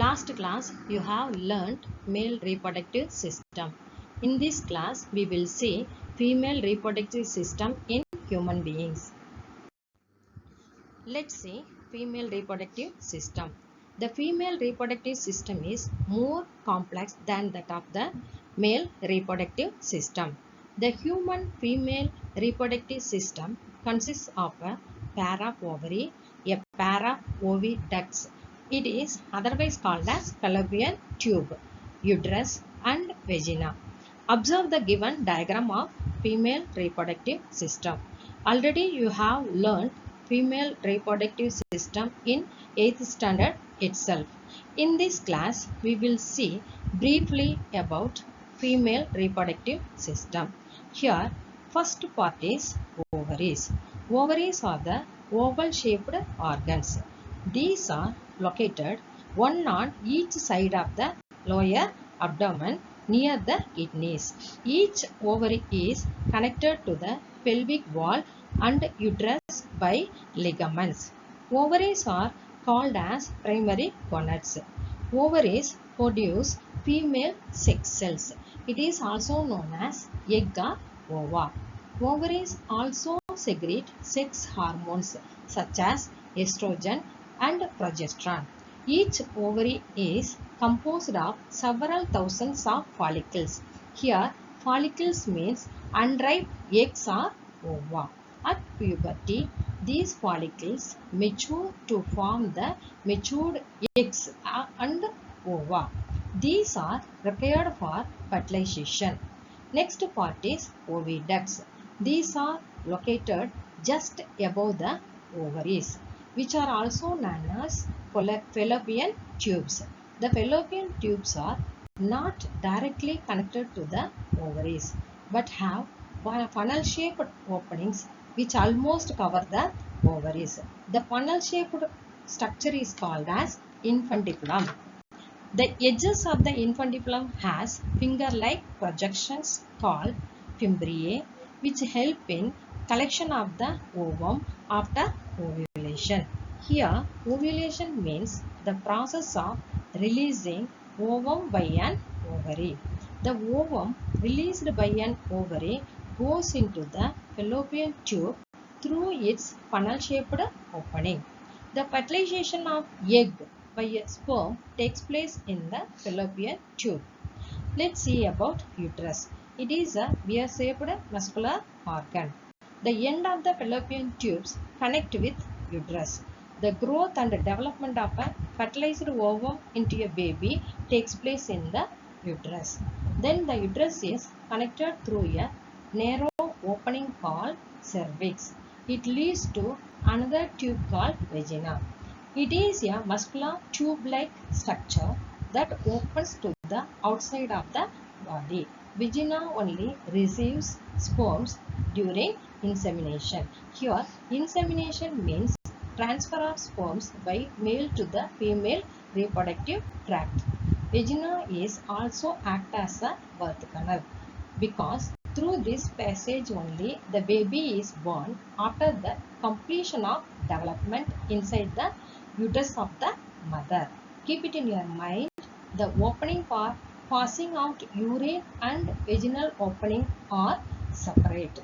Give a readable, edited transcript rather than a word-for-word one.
Last class you have learnt male reproductive system. In this class we will see female reproductive system in human beings. Let's see female reproductive system. The female reproductive system is more complex than that of the male reproductive system. The human female reproductive system consists of a pair of ovary, a pair of oviducts. It is otherwise called as fallopian tube, uterus and vagina. Observe the given diagram of female reproductive system. Already you have learned female reproductive system in 8th standard itself. In this class, we will see briefly about female reproductive system. Here, first part is ovaries. Ovaries are the oval-shaped organs. These are located one on each side of the lower abdomen near the kidneys. Each ovary is connected to the pelvic wall and uterus by ligaments. Ovaries are called as primary gonads. Ovaries produce female sex cells. It is also known as egg or ova. Ovaries also secrete sex hormones such as estrogen and progesterone. Each ovary is composed of several thousands of follicles. Here, follicles means unripe eggs or ova. At puberty, these follicles mature to form the matured eggs and ova. These are required for fertilization. Next part is oviducts. These are located just above the ovaries, which are also known as fallopian tubes. The fallopian tubes are not directly connected to the ovaries, but have funnel-shaped openings which almost cover the ovaries. The funnel-shaped structure is called as infundibulum. The edges of the infundibulum has finger-like projections called fimbriae, which help in collection of the ovum after ovulation. Here, ovulation means the process of releasing ovum by an ovary. The ovum released by an ovary goes into the fallopian tube through its funnel-shaped opening. The fertilization of egg by a sperm takes place in the fallopian tube. Let's see about uterus. It is a beer-shaped muscular organ. The end of the fallopian tubes connect with uterus. The growth and development of a fertilized ovum into a baby takes place in the uterus. Then the uterus is connected through a narrow opening called cervix. It leads to another tube called vagina. It is a muscular tube-like structure that opens to the outside of the body. Vagina only receives sperms during insemination. Here, insemination means transfer of sperms by male to the female reproductive tract. Vagina is also act as a birth canal because through this passage only the baby is born after the completion of development inside the uterus of the mother. Keep it in your mind, the opening for passing out urine and vaginal opening are separate.